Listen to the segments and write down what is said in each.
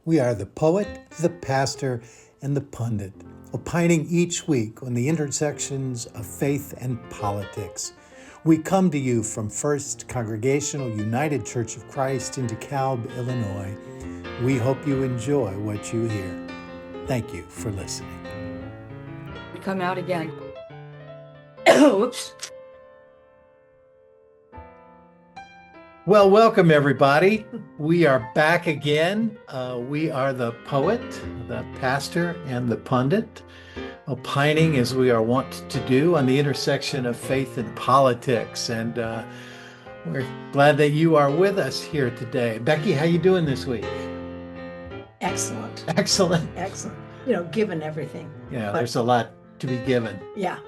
We are the poet, the pastor, and the pundit, opining each week on the intersections of faith and politics. We come to you from First Congregational United Church of Christ in DeKalb, Illinois. We hope you enjoy what you hear. Thank you for listening. Come out again. Oops. Well, welcome everybody. We are back again. We are the poet, the pastor, and the pundit, opining as we are wont to do on the intersection of faith and politics. And we're glad that you are with us here today. Becky, how you doing this week? Excellent. Excellent. Excellent. Given everything. Yeah, there's a lot to be given. Yeah.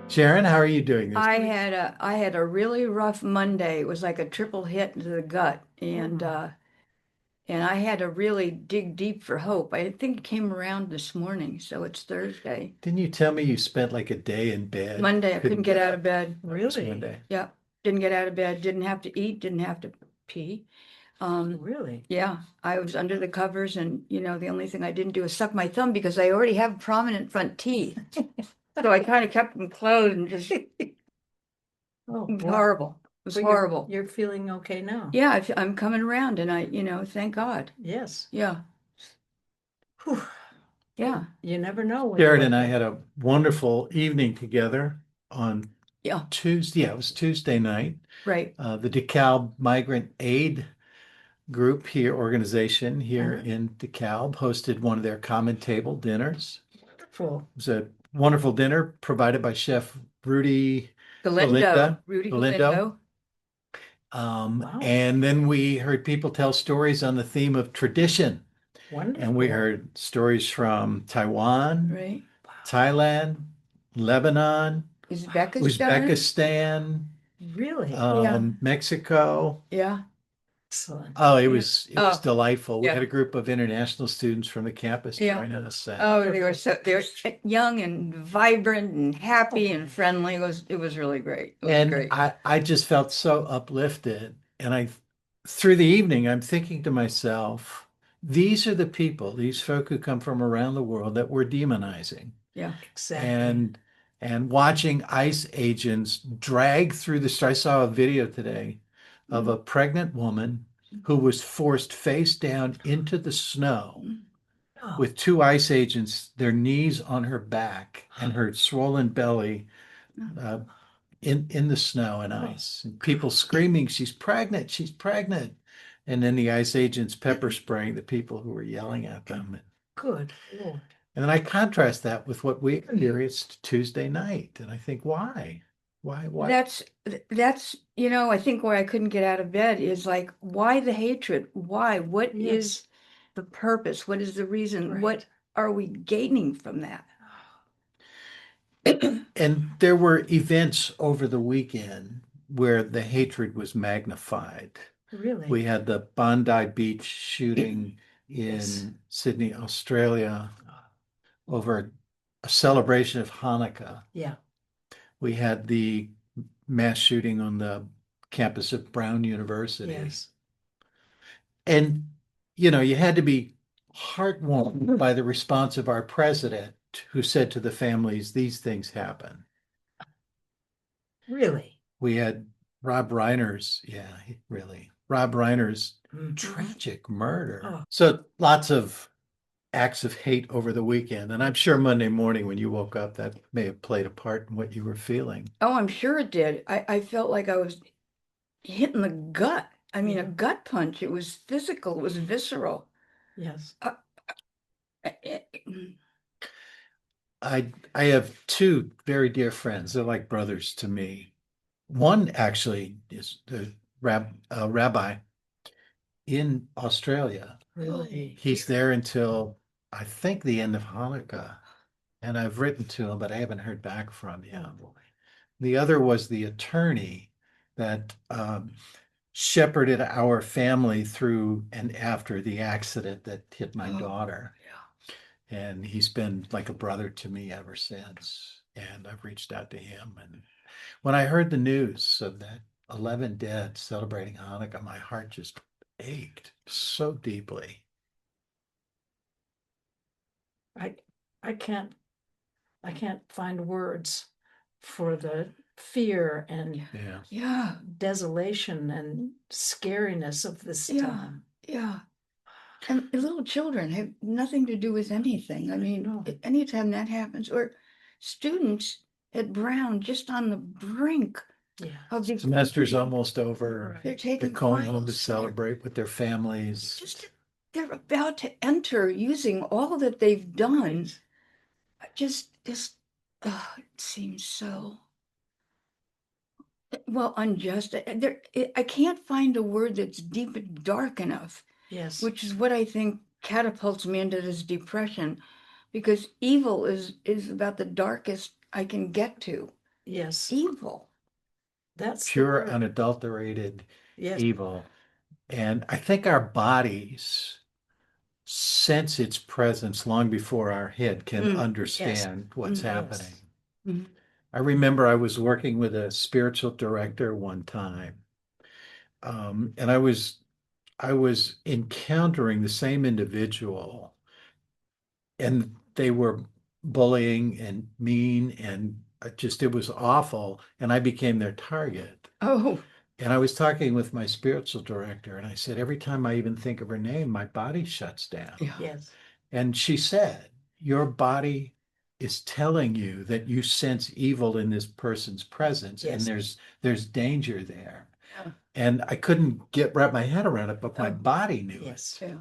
Sharon, how are you doing this I week? had a really rough Monday. It was like a triple hit to the gut, and I had to really dig deep for hope. I think it came around this morning, so it's Thursday. Didn't you tell me you spent like a day in bed? Monday, I couldn't get out of bed. Really? Monday. Yeah, didn't get out of bed. Didn't have to eat. Didn't have to pee. Really? Yeah, I was under the covers, and the only thing I didn't do was suck my thumb because I already have prominent front teeth. So I kind of kept them closed and just Oh, it was wow. horrible. It was But horrible. You're feeling okay now? Yeah, I'm coming around, and thank God. Yes. Yeah, Whew. yeah, You never know. when Sharon you're and I like had a wonderful evening together on yeah, Tuesday. Yeah, it was Tuesday night. right. The DeKalb Migrant Aid Group here, organization here in DeKalb, hosted one of their common table dinners. that. Wonderful. It was a wonderful dinner provided by Chef Rudy Galindo, Rudy Galindo. Galindo. Wow. And then we heard people tell stories on the theme of tradition. Wonderful. And we heard stories from Taiwan, Right. Thailand, Lebanon, Uzbekistan, Really? Mexico. Yeah. Excellent. Oh, it was delightful. We Yeah. had a group of international students from the campus Yeah. join us. Oh, they were young and vibrant and happy and friendly. It was really great. It was And great. I just felt so uplifted. And through the evening, I'm thinking to myself, these are the people, these folk who come from around the world that we're demonizing. Yeah. Exactly. And watching ICE agents drag through the street. I saw a video today of a pregnant woman who was forced face down into the snow Oh, with two ICE agents, their knees on her back and her swollen belly in the snow and ice. And people screaming, she's pregnant, she's pregnant. And then the ICE agents pepper spraying the people who were yelling at them. good Lord. And then I contrast that with what we experienced Tuesday night. And I think, why? Why? That's I think why I couldn't get out of bed is like, why the hatred? Why? What Yes. is the purpose? What is the reason? Right. What are we gaining from that? And there were events over the weekend where the hatred was magnified. Really? We had the Bondi Beach shooting in Yes. Sydney, Australia, over a celebration of Hanukkah. Yeah. We had the mass shooting on the campus of Brown University. Yes. And, you had to be heartwarmed by the response of our president, who said to the families, these things happen. Really? We had Rob Reiner's, Rob Reiner's Mhm. tragic murder. Oh. So lots of acts of hate over the weekend. And I'm sure Monday morning when you woke up, that may have played a part in what you were feeling. Oh, I'm sure it did. I felt like I was hit in the gut. I mean, a gut punch. It was physical. It was visceral. Yes. I have two very dear friends. They're like brothers to me. One actually is the rabbi in Australia. Really? He's there until I think the end of Hanukkah. And I've written to him, but I haven't heard back from him. Oh, boy. The other was the attorney that shepherded our family through and after the accident that hit my daughter. Yeah. And he's been like a brother to me ever since. And I've reached out to him. And when I heard the news of that 11 dead celebrating Hanukkah, my heart just ached so deeply. I, I can't, I can't find words for the fear and Yeah. Yeah, desolation and scariness of this yeah, time. yeah. And little children have nothing to do with anything. I mean, No. anytime that happens, or students at Brown just on the brink Yeah. of the Semester's almost over. They're Right. They're taking going home to finals. They're celebrate with their families. just they're about to enter using all that they've done. Just it seems so well unjust. I can't find a word that's deep and dark enough, Yes. which is what I think catapults me into this depression, because evil is about the darkest I can get to. Yes. Evil. That's the Pure, word. unadulterated Yes. evil. And I think our bodies sense its presence long before our head can Mm, understand what's Mm, yes. happening. Mhm. I remember I was working with a spiritual director one time, and I was encountering the same individual, and they were bullying and mean, and just it was awful, and I became their target. Oh, And I was talking with my spiritual director, and I said, every time I even think of her name, my body shuts down. yeah. Yes. And she said, your body is telling you that you sense evil in this person's presence, and Yes. there's danger there. Yeah. And I couldn't wrap my head around it, but my Oh. body knew Yes. Yeah.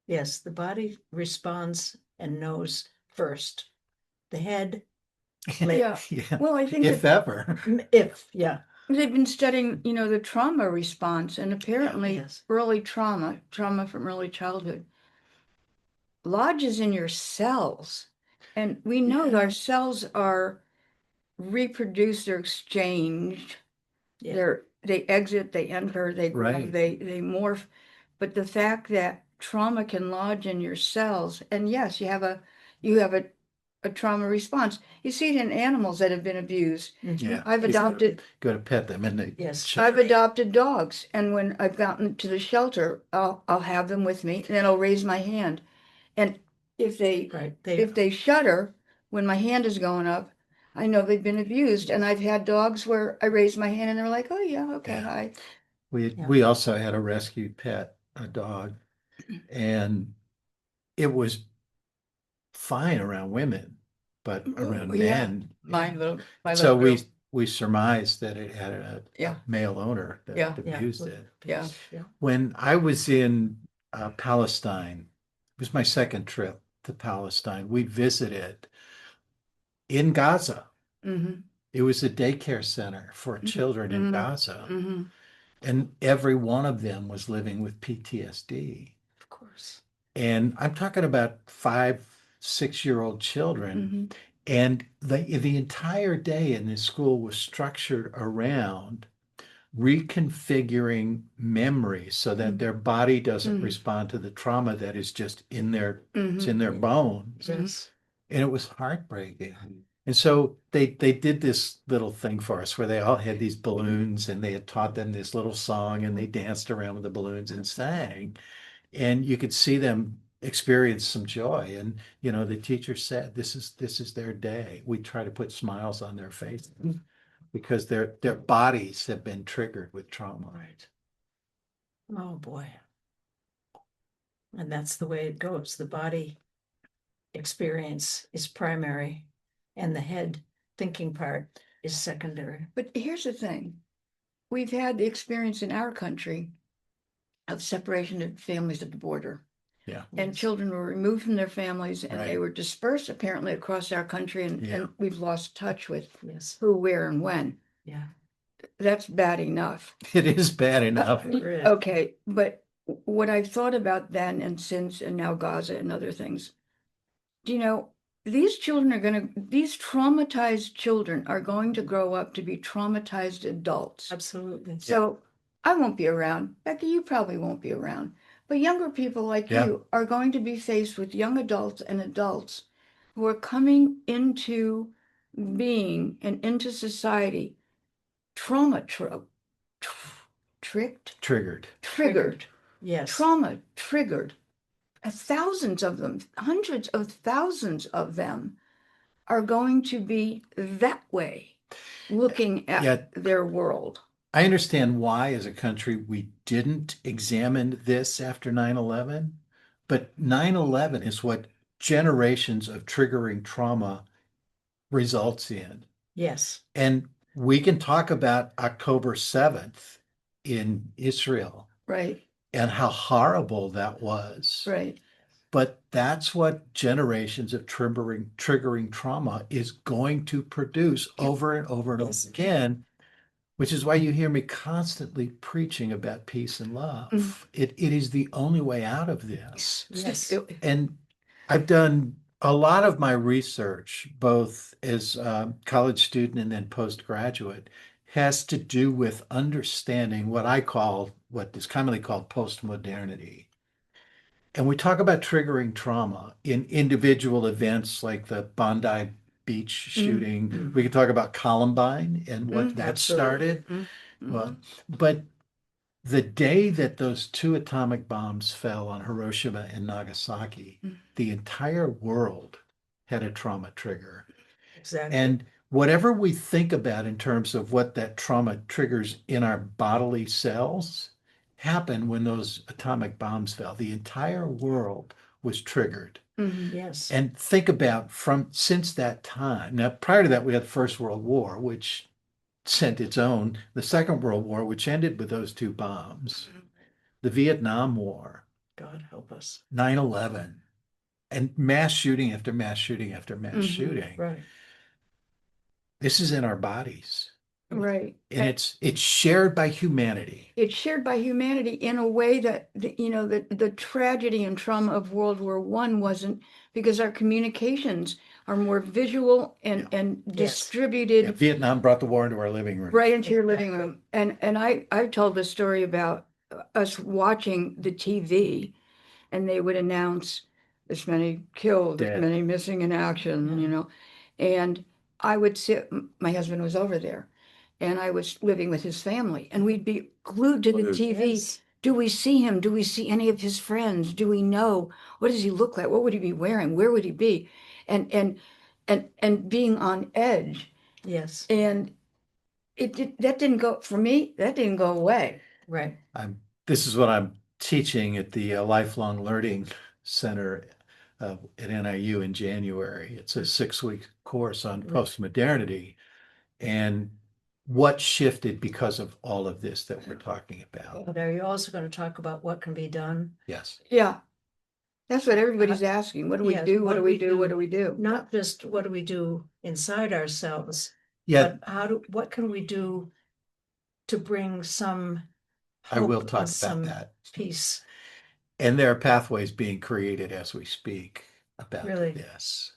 Yes. The body responds and knows first. The head, it. Yeah. Yeah. Well, I think If that ever. yeah. they've been studying, the trauma response, and apparently Yes. early trauma from early childhood, lodges in your cells. And we know that Yeah. our cells are reproduced, they're exchanged, Yeah. they exit, they enter, they grow, Right. they morph. But the fact that trauma can lodge in your cells, and yes, you have a trauma response. You see it in animals that have been abused. Yeah. I've You adopted go to pet them and they Yes. I've adopted dogs, and when I've gotten to the shelter, I'll have them with me, and then I'll raise my hand. And if they Right. if they shudder when my hand is going up, I know they've been abused. And I've had dogs where I raise my hand and they're like, "Oh yeah, okay, Yeah. hi." we Yeah. we also had a rescued pet, a dog, and it was fine around women, but around Yeah, men. my So little girl. we surmised that it had a Yeah. male owner that Yeah. Yeah. abused it. Yeah. Yeah. When I was in Palestine, it was my second trip to Palestine. We visited in Gaza. Mm-hmm. It was a daycare center for children in Mm-hmm. Gaza, Mm-hmm. and every one of them was living with PTSD. Of course. And I'm talking about 5, 6 year old children. Mm-hmm. And the entire day in this school was structured around reconfiguring memory so that their body doesn't Mhm. respond to the trauma that is just it's Mm-hmm. in their bones. Yes. And it was heartbreaking. And so they did this little thing for us where they all had these balloons, and they had taught them this little song, and they danced around with the balloons and sang. And you could see them experience some joy. And the teacher said, this is their day. We try to put smiles on their faces because their bodies have been triggered with trauma. Right. Oh boy. And that's the way it goes. The body experience is primary, and the head thinking part is secondary. But here's the thing. We've had the experience in our country of separation of families at the border. Yeah. And Yes. children were removed from their families, and they Right. were dispersed apparently across our country, and, Yeah. and we've lost touch with Yes. who, where, and when. Yeah. That's bad enough. It is bad enough. Sure is. Okay, but what I've thought about then and since, and now Gaza and other things, these traumatized children are going to grow up to be traumatized adults. Absolutely. So I won't be around. Becky, you probably won't be around. But younger people like Yeah. you are going to be faced with young adults and adults who are coming into being and into society trauma tricked, Triggered. triggered, Yes. trauma triggered. thousands of them, hundreds of thousands of them are going to be that way, looking at Yet their world. I understand why, as a country, we didn't examine this after 9/11, but 9/11 is what generations of triggering trauma results in. Yes, And we can talk about October 7th in Israel Right, and how horrible that was. right. But that's what generations of triggering trauma is going to produce over and over and over Yes. again, which is why you hear me constantly preaching about peace and love. Mm. It is the only way out of this. yes. And I've done a lot of my research, both as a college student and then postgraduate, has to do with understanding what is commonly called postmodernity. And we talk about triggering trauma in individual events like the Bondi Beach shooting. We could talk about Columbine and what that started. Mm, Well, but the day that those two atomic bombs fell on Hiroshima and Nagasaki, Mm. the entire world had a trauma trigger. Exactly. And whatever we think about in terms of what that trauma triggers in our bodily cells happened when those atomic bombs fell. The entire world was triggered. mhm. Yes, And think about from since that time. Now, prior to that, we had the First World War, which sent its own, the Second World War, which ended with those two bombs, the Vietnam War, God help us. 9/11, and mass shooting after mass shooting after mass Mhm. shooting. Right. This is in our bodies. Right. And it's shared by humanity. It's shared by humanity in a way that, the tragedy and trauma of World War I wasn't, because our communications are more visual and Yes. distributed Yeah, Vietnam brought the war into our living room. right into your living room. And I told the story about us watching the TV, and they would announce this many killed, this Dead. many missing in action, Yeah. And I would sit, my husband was over there, and I was living with his family, and we'd be glued to the TV. Yes. Do we see him? Do we see any of his friends? Do we know? What does he look like? What would he be wearing? Where would he be? And being on edge. Yes. And that didn't go, for me, that didn't go away. Right. This is what I'm teaching at the Lifelong Learning Center at NIU in January. It's a 6-week course on postmodernity and what shifted because of all of this that we're talking about. But are you also going to talk about what can be done? Yes. Yeah. That's what everybody's asking. What do we Yes, do? What do we do? What do we do? Not just what do we do inside ourselves, Yet but what can we do to bring some I will hope talk and about some that. peace? And there are pathways being created as we speak about Really? this.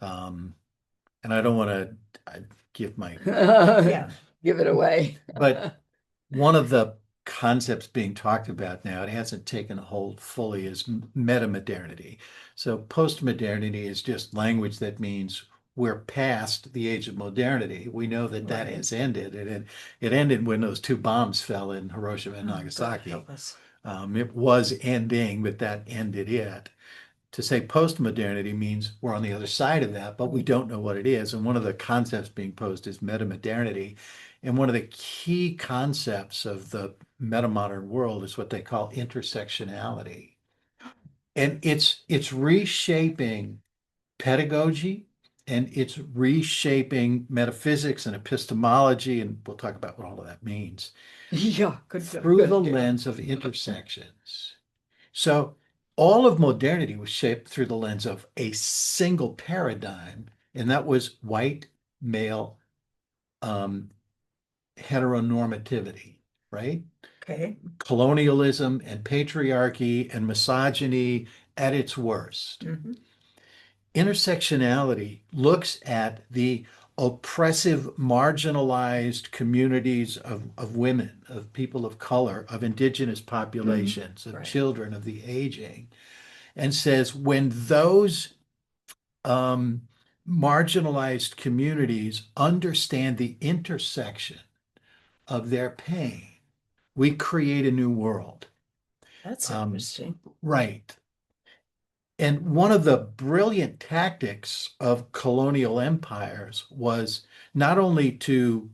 And I don't want to give my, Yeah. Give it away. but one of the concepts being talked about now, it hasn't taken hold fully, is metamodernity. So postmodernity is just language that means we're past the age of modernity. We know that that Right. has ended, and it ended when those two bombs fell in Hiroshima and Oh, God Nagasaki. help us. It was ending, but that ended it. To say postmodernity means we're on the other side of that, but we don't know what it is. And one of the concepts being posed is metamodernity. And one of the key concepts of the metamodern world is what they call intersectionality. And it's reshaping pedagogy, and it's reshaping metaphysics and epistemology, and we'll talk about what all of that means, Yeah, good. through the lens of intersections. So all of modernity was shaped through the lens of a single paradigm, and that was white male heteronormativity, right? Okay. Colonialism and patriarchy and misogyny at its worst. Mhm. Intersectionality looks at the oppressive, marginalized communities of women, of people of color, of indigenous populations, of Right. children, of the aging, and says when those marginalized communities understand the intersection of their pain, we create a new world. That's Um, interesting. Right. And one of the brilliant tactics of colonial empires was not only to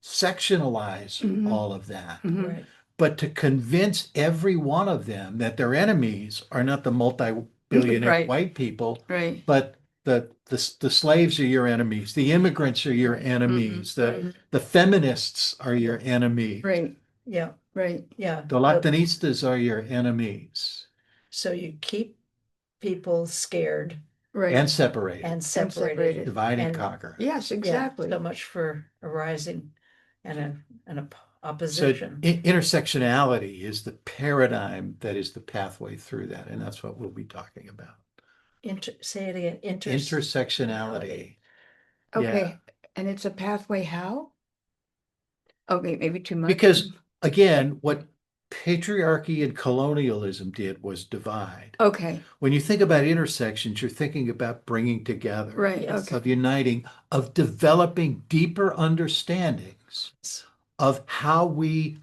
sectionalize Mhm. all of that, Mhm. Right. but to convince every one of them that their enemies are not the multi-billionaire Right. white people, Right. but the slaves are your enemies, the immigrants are your enemies, the feminists are your enemies, Right. Yeah, Right. yeah. the Latinistas are your enemies, So you keep people scared Right. and separated, and separated. divide and And conquer. Yes, yeah, exactly. so much for a rising and an So opposition. intersectionality is the paradigm that is the pathway through that, and that's what we'll be talking about. Say it again, Intersectionality. Yeah, Okay. And it's a pathway how? Okay, maybe too much. because again, what patriarchy and colonialism did was divide. Okay. When you think about intersections, you're thinking about bringing together, Right. Yes. Okay. of uniting, of developing deeper understandings of how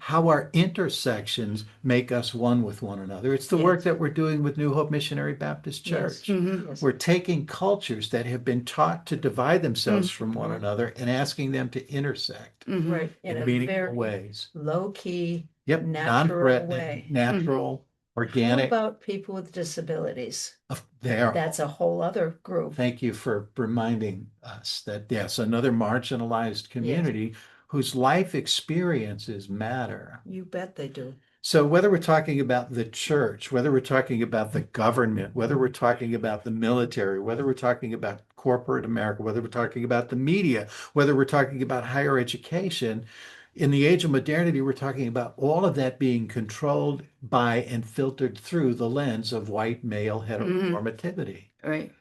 our intersections make us one with one another. It's the work Yes. that we're doing with New Hope Missionary Baptist Yes. Church. Mhm. Yes. We're taking cultures that have been taught to divide themselves from one Mhm. another and asking them to intersect Mhm. Right, in in a meaningful very ways. low-key, Yep, natural non-threatening, way. natural, How organic. about people with disabilities? There. That's a whole other group. Thank you for reminding us that, yes, another marginalized community whose life experiences matter. You bet they do. So whether we're talking about the church, whether we're talking about the government, whether we're talking about the military, whether we're talking about corporate America, whether we're talking about the media, whether we're talking about higher education, in the age of modernity, we're talking about all of that being controlled by and filtered through the lens of white male heteronormativity. Right.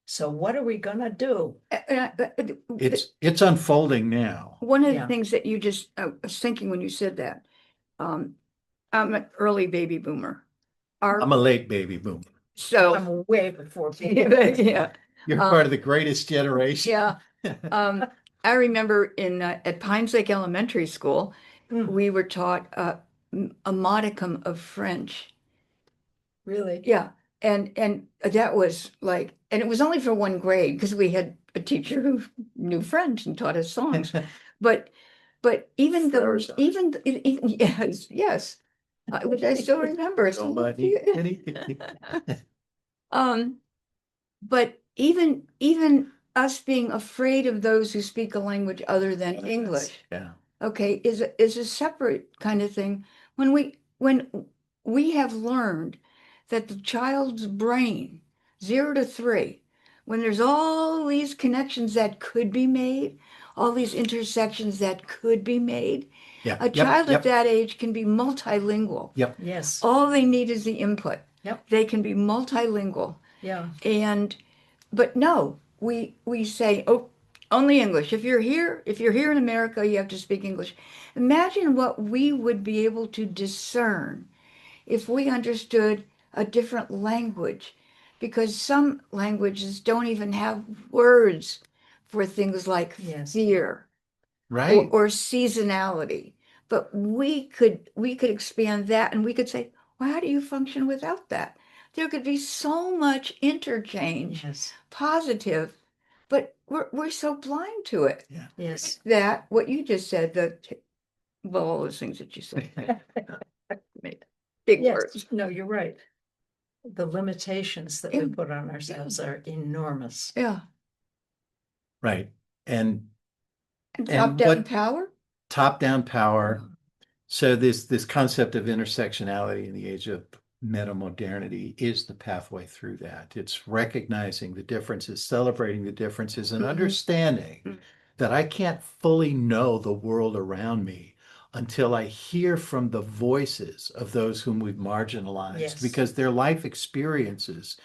So what are we gonna do? It's unfolding now. One of the Yeah. things that you just, I was thinking when you said that, I'm an early baby boomer. I'm a late baby boomer. So, I'm way before people. yeah, You're part of the greatest generation. yeah. I remember at Pines Lake Elementary School, Mm, we were taught a modicum of French. Really? Yeah, and that was like, and it was only for one grade because we had a teacher who knew French and taught us songs. But even Froze. yes, yes, which I still remember. It's a little Um, but even us being afraid of those who speak a language other than English, Yeah. okay, is a separate kind of thing. When we have learned that the child's brain, 0 to 3, when there's all these connections that could be made, all these intersections that could be made, Yeah. a Yep. child at Yep. that age can be multilingual. Yep. Yes. All they need is the input. Yep. They can be multilingual. Yeah. But no, we say, oh, only English. If you're here in America, you have to speak English. Imagine what we would be able to discern if we understood a different language, because some languages don't even have words for things like Yes. fear Right. or seasonality. But we could expand that, and we could say, well, how do you function without that? There could be so much interchange, Yes. positive, but we're so blind to it Yes. that what you just said, well, all those things that you said, big Yes. words. No, you're right. The limitations that we Yeah. put on ourselves are enormous. Yeah. Right. And And And top-down what- power. top-down power. So this concept of intersectionality in the age of meta-modernity is the pathway through that. It's recognizing the differences, celebrating the differences, and Mhm. understanding Mhm. that I can't fully know the world around me until I hear from the voices of those whom we've marginalized, Yes. because their life experiences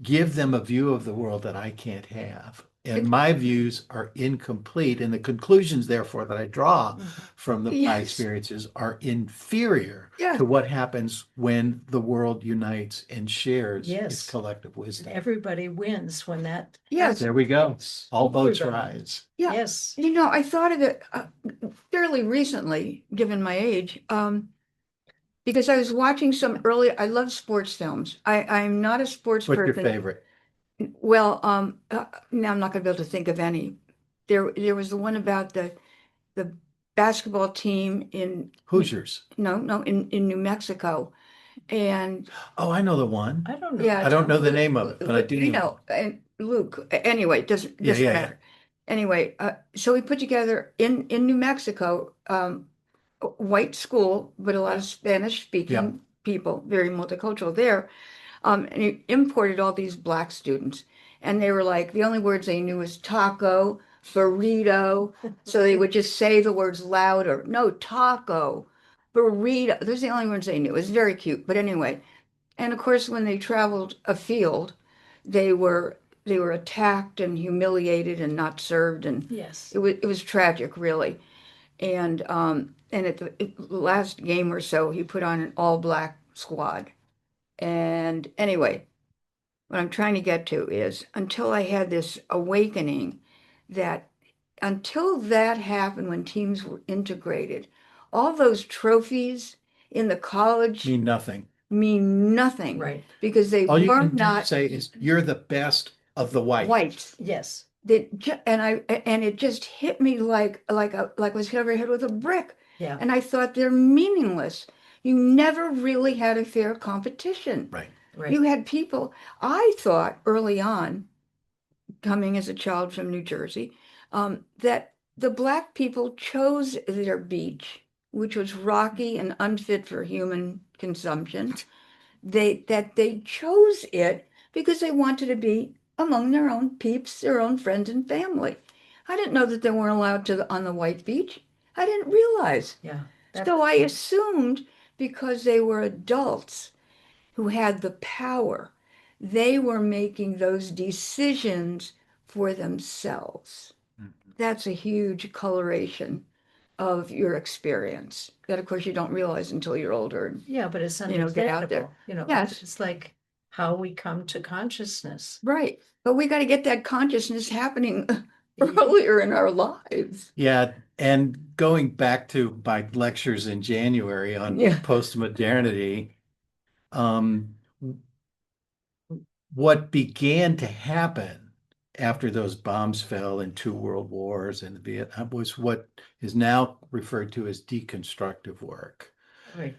give them a view of the world that I can't have. And It- my views are incomplete. And the conclusions, therefore, that I draw Mhm. from my Yes. experiences are inferior Yeah. to what happens when the world unites and shares Yes. its collective wisdom. Everybody wins when that Yes. There we go. All boats Everybody. rise. Yeah. Yes. I thought of it fairly recently, given my age. because I was watching some early, I love sports films. I'm not a sports What's your person. favorite? Well, now I'm not going to be able to think of any. There was the one about the basketball team in Hoosiers. no in New Mexico, and Oh, I know the one. I don't know. yeah, I don't know the name of it, but I do you know. know, and Luke. Anyway, doesn't Yeah, yeah, yeah. matter. Anyway, so we put together in New Mexico, a white school, but a lot Yeah. of Spanish Yeah. speaking people, very multicultural there. And he imported all these black students, and they were like, the only words they knew was taco, burrito. So they would just say the words louder. No, taco, burrito. Those are the only words they knew. It was very cute. But anyway, and of course, when they traveled afield, they were they were attacked and humiliated and not served, and Yes. it was tragic, really. And at the last game or so, he put on an all black squad. And anyway, what I'm trying to get to is until I had this awakening that until that happened when teams were integrated, all those trophies in the college Mean nothing. mean nothing Right. because they All you were can not say is you're the best of the white. white. Yes. And it just hit me like was hit over the head with a brick. Yeah. And I thought they're meaningless. You never really had a fair competition. Right. Right. You had people, I thought early on, coming as a child from New Jersey, that the black people chose their beach, which was rocky and unfit for human consumption. They chose it because they wanted to be among their own peeps, their own friends and family. I didn't know that they weren't allowed to on the white beach. I didn't realize. Yeah. So I assumed because they were adults who had the power, they were making those decisions for themselves. Mhm. That's a huge coloration of your experience that, of course, you don't realize until you're older. Yeah, but it's get out there. understandable. Yes. It's like how we come to consciousness. Right. But we got to get that consciousness happening earlier in our lives. Yeah, and going back to my lectures in January on Yeah. postmodernity, um, what began to happen after those bombs fell in two world wars and Vietnam was what is now referred to as deconstructive work. Right.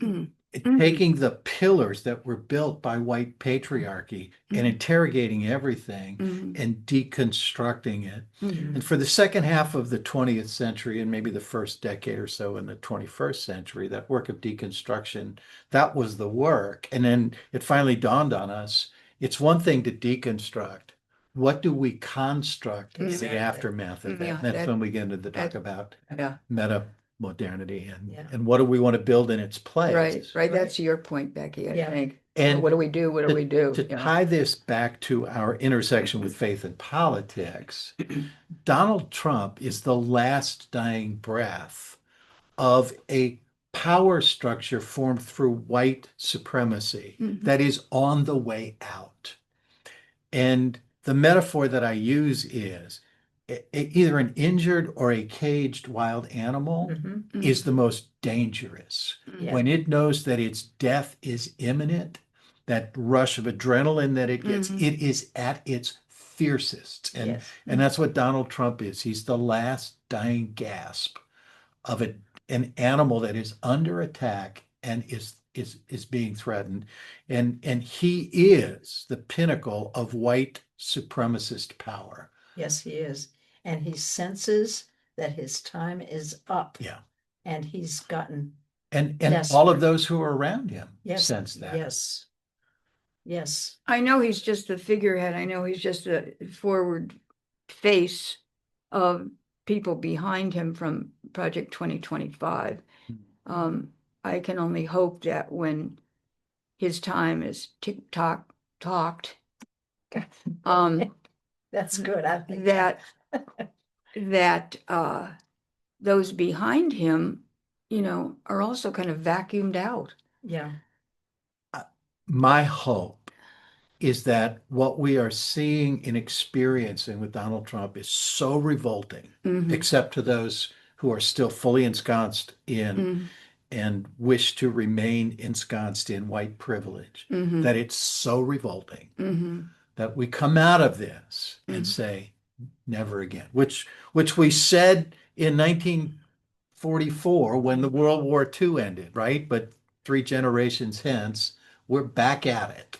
Mm. Taking the pillars that were built by white patriarchy and interrogating everything Mhm. and deconstructing it. Mhm. And for the second half of the 20th century and maybe the first decade or so in the 21st century, that work of deconstruction, that was the work. And then it finally dawned on us, it's one thing to deconstruct. What do we construct in Exactly. the aftermath of that? Yeah, And that's that- when we get into the talk that- about Yeah. meta modernity Yeah. and what do we want to build in its place. Right. Right. That's your point, Becky, I Yeah. think. And what do we do? What do we do? To You know? tie this back to our intersection with faith and politics, Donald Trump is the last dying breath of a power structure formed through white supremacy Mhm. that is on the way out. And the metaphor that I use is either an injured or a caged wild animal Mhm. is the most dangerous. Yeah. When it knows that its death is imminent, that rush of adrenaline that it gets, Mhm. it is at its fiercest. Yes. And that's what Donald Trump is. He's the last dying gasp of an animal that is under attack and is being threatened. And he is the pinnacle of white supremacist power. Yes, he is. And he senses that his time is up. Yeah. And he's gotten, And Yes. all of those who are around him yes, sense that. yes. Yes. I know he's just a figurehead. I know he's just a forward face of people behind him from Project 2025. I can only hope that when his time is tick-tock talked, That's good. I think that those behind him, are also kind of vacuumed out. Yeah. My hope is that what we are seeing and experiencing with Donald Trump is so revolting, Mhm. except to those who are still fully ensconced in Mhm. and wish to remain ensconced in white privilege, Mhm. that it's so revolting Mhm. that we come out of this and Mhm. say, never again, which we said in 1944 when the World War II ended, right? But 3 generations hence, we're back at it.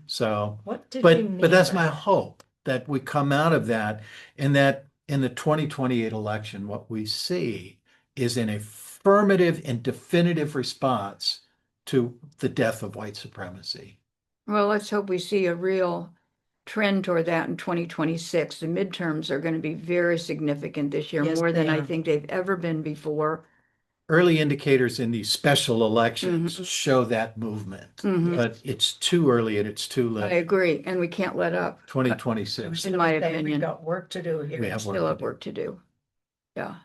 So, What did we mean but that's by my that? hope that we come out of that, and that in the 2028 election, what we see is an affirmative and definitive response to the death of white supremacy. Well, let's hope we see a real trend toward that in 2026. The midterms are going to be very significant this year, Yes, more than they I are. think they've ever been before. Early indicators in these special elections Mhm. show that movement, Mhm. but it's too early and it's too I late. agree, and we can't let up. I 2026. was In gonna my say, opinion. we've got work to do here. We have Still have work to do. Yeah.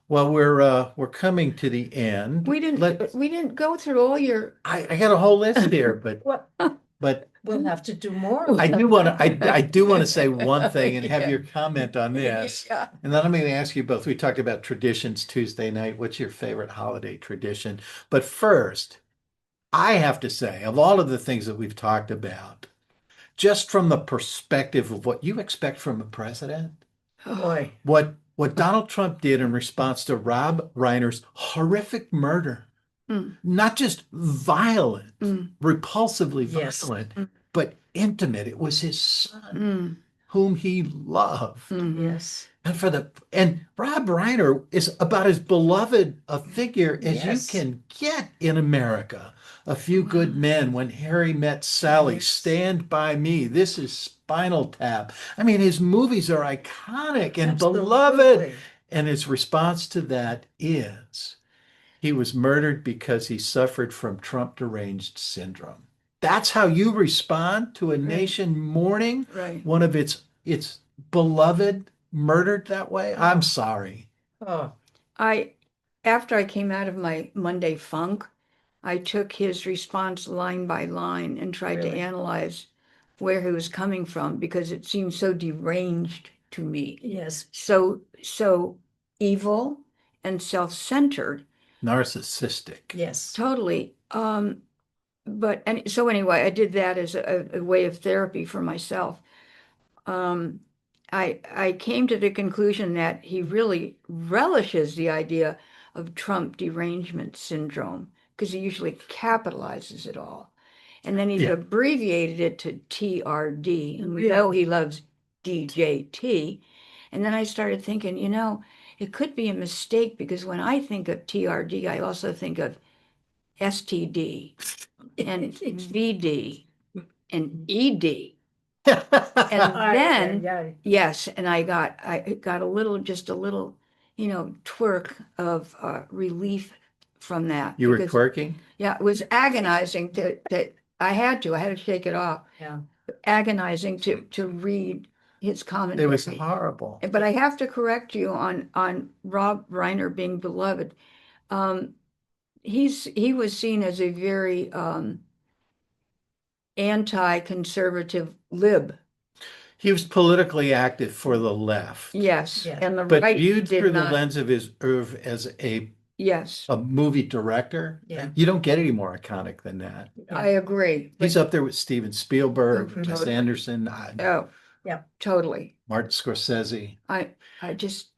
Well, we're coming to the end. We didn't go through all your. I got a whole list here, What, but we'll have to do more. I do want to I do want to say one thing and have Yeah. your comment on this. Yeah. And then I'm going to ask you both. We talked about traditions Tuesday night. What's your favorite holiday tradition? But first, I have to say, of all of the things that we've talked about, just from the perspective of what you expect from a president, Boy, what Donald Trump did in response to Rob Reiner's horrific murder, Mm, not just violent, mm, repulsively Yes. violent, Mm. but intimate. It was his son mm, whom he loved. mhm. yes, And Rob Reiner is about as beloved a figure as you Yes. can get in America. A Few Good Men, When Harry Met Sally, Yes. Stand By Me, This Is Spinal Tap. I mean, his movies are iconic and beloved. absolutely. And his response to that is he was murdered because he suffered from Trump deranged syndrome. That's how you respond to a nation mourning Right. one of its beloved murdered that way? I'm sorry. Oh, After I came out of my Monday funk, I took his response line by line and tried to Really? analyze where he was coming from because it seemed so deranged to me. yes, So evil and self-centered, Narcissistic. yes. totally. So anyway, I did that as a way of therapy for myself. Um, I came to the conclusion that he really relishes the idea of Trump derangement syndrome because he usually capitalizes it all. And then he's Yeah. abbreviated it to TRD, and we Yeah. know he loves DJT. And then I started thinking, it could be a mistake because when I think of TRD, I also think of STD and VD and ED. And then, yes, and I got just a little, twerk of relief from that. You were because, twerking? yeah, it was agonizing I had to shake it off. Yeah. Agonizing to read his It commentary. was horrible. But I have to correct you on Rob Reiner being beloved. He was seen as a very anti-conservative lib. He was politically active for the left, Yes, Yeah. and the but right viewed did through the not. lens of his oeuvre as Yes, a movie director. Yeah. You don't get any more iconic than that. I agree. He's up there with Steven Spielberg, Mhm. Wes Totally. Anderson, Oh, Yeah. totally. Martin Scorsese. I just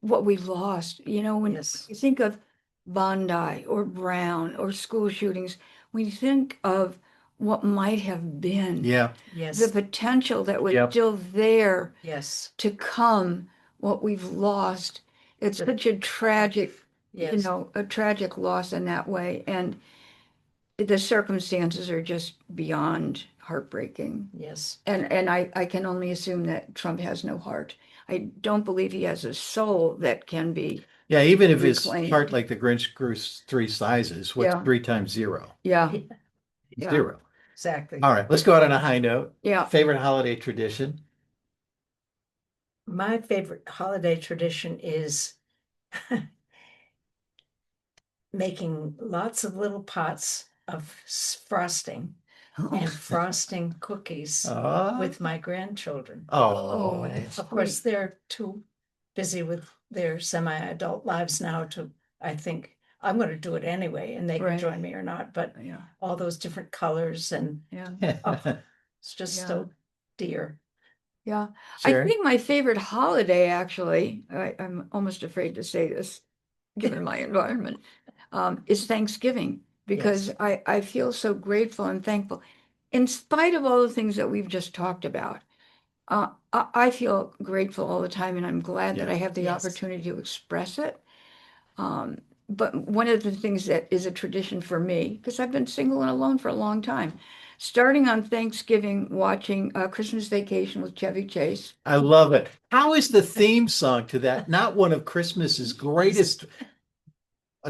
what we lost. When Yes. you think of Bondi or Brown or school shootings, when you think of what might have been, Yeah. the Yes, potential that was Yep. still there yes, to come, what we've lost. It's The- such a tragic, yes. a tragic loss in that way. And the circumstances are just beyond heartbreaking. Yes. And I can only assume that Trump has no heart. I don't believe he has a soul that can be. Yeah, even if his Reclaimed. heart, like the Grinch, grew 3 sizes, what's Yeah. 3 times 0? Yeah, Yeah. 0. Exactly. All right, let's go out on a high note. yeah. Favorite holiday tradition? My favorite holiday tradition is making lots of little pots of frosting and frosting cookies Oh, with my grandchildren. oh, Oh, that's Of course, sweet. they're too busy with their semi-adult lives now to I think I'm going to do it anyway, and they can Right. join me or not, but Yeah, all those different colors and yeah, it's just Yeah. so dear. yeah. I Sherry? think my favorite holiday, actually, I'm almost afraid to say this, given my environment, is Thanksgiving, because Yes. I feel so grateful and thankful. In spite of all the things that we've just talked about, I feel grateful all the time, and I'm glad that Yeah. I have the Yes. opportunity to express it. But one of the things that is a tradition for me, because I've been single and alone for a long time, starting on Thanksgiving, watching Christmas Vacation with Chevy Chase. I love it. How is the theme song to that? Not one of Christmas's greatest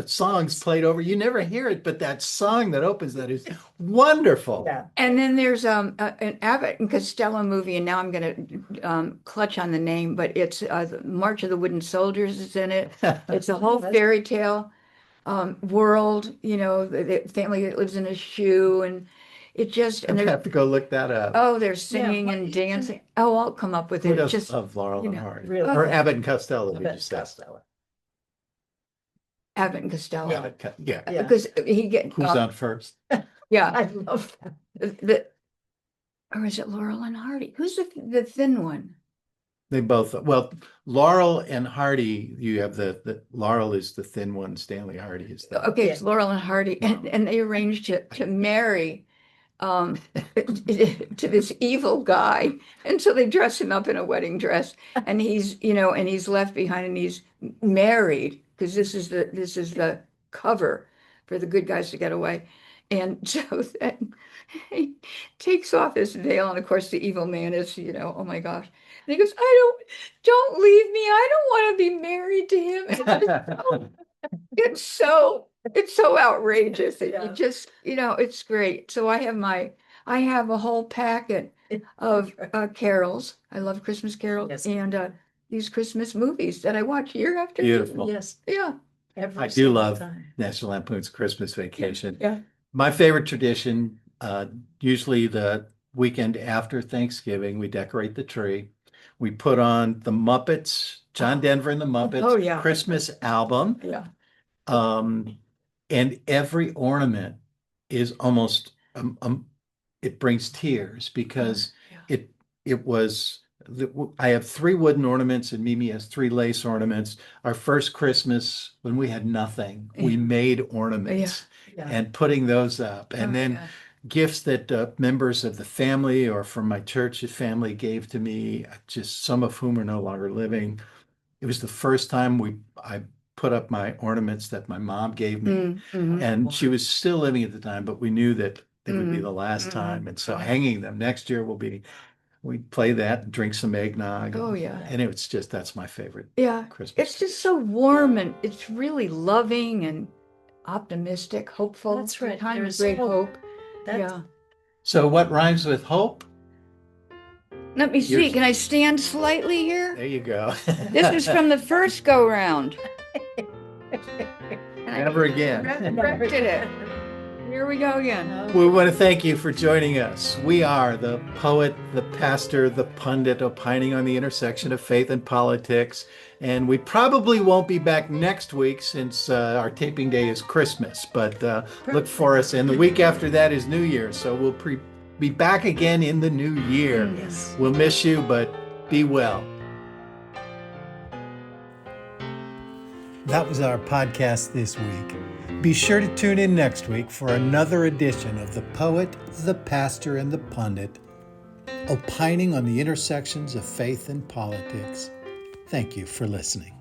songs played over. You never hear it, but that song that opens that is wonderful. Yeah. And then there's an Abbott and Costello movie, and now I'm going to clutch on the name, but it's the March of the Wooden Soldiers is in it. It's a whole fairy tale world, the family that lives in a shoe, and it just, and I there's, have to go look that up. oh, they're singing and dancing. Oh, I'll come up with Who it. It's doesn't just love Laurel you and know, Hardy? Really. Or Abbott and Costello, did you Abbott say? Costello. Abbott and Costello. Yeah. Abbott, yeah. Yeah. Because he get Who's on first? yeah, I love that. or is it Laurel and Hardy? Who's the thin one? They both, well, Laurel and Hardy, you have the Laurel is the thin one, Stanley Hardy is the. Okay, Yeah. it's Laurel and Hardy, and they arranged to marry to this evil guy, and so they dress him up in a wedding dress, and he's left behind, and he's married because this is the cover for the good guys to get away, and so then he takes off his veil, and of course the evil man is oh my gosh, and he goes, don't leave me, I don't want to be married to him. And it's so outrageous that Yeah. you just it's great. So I have a whole packet of carols. I love Christmas carols. Yes. And these Christmas movies that I watch year after year. Beautiful. Yes. Yeah, Every I do single love time. National Lampoon's Christmas Vacation. yeah. My favorite tradition, usually the weekend after Thanksgiving, we decorate the tree. We put on the Muppets, John Denver and the Muppets Oh, yeah. Christmas album. Yeah. And every ornament is almost it brings tears because Yeah. it was I have 3 wooden ornaments and Mimi has 3 lace ornaments. Our first Christmas when we had nothing, we Yeah. made ornaments Yeah. and putting those up, and Oh, then yeah. gifts that members of the family or from my church family gave to me, just some of whom are no longer living. It was the first time I put up my ornaments that my mom gave me. Mhm. And she was still living at the time, but we knew that it would be Mhm. the last Mhm. time. And so hanging them next year we play that, drink some eggnog. Oh, yeah. And it's just, that's my favorite Yeah. Christmas. It's just so warm, and it's really loving and optimistic, hopeful. That's right. It's a time There's of great hope. hope. That's Yeah. So what rhymes with hope? Let me see. Yours- Can I stand slightly here? There you go. This is from the first go round. Never again. Corrected it. Here we go again. We want to thank you for joining us. We are the poet, the pastor, the pundit, opining on the intersection of faith and politics. And we probably won't be back next week since our taping day is Christmas. But look for us. And the week after that is New Year. So we'll be back again in the new year. Yes. We'll miss you, but be well. That was our podcast this week. Be sure to tune in next week for another edition of The Poet, the Pastor, and the Pundit, opining on the intersections of faith and politics. Thank you for listening.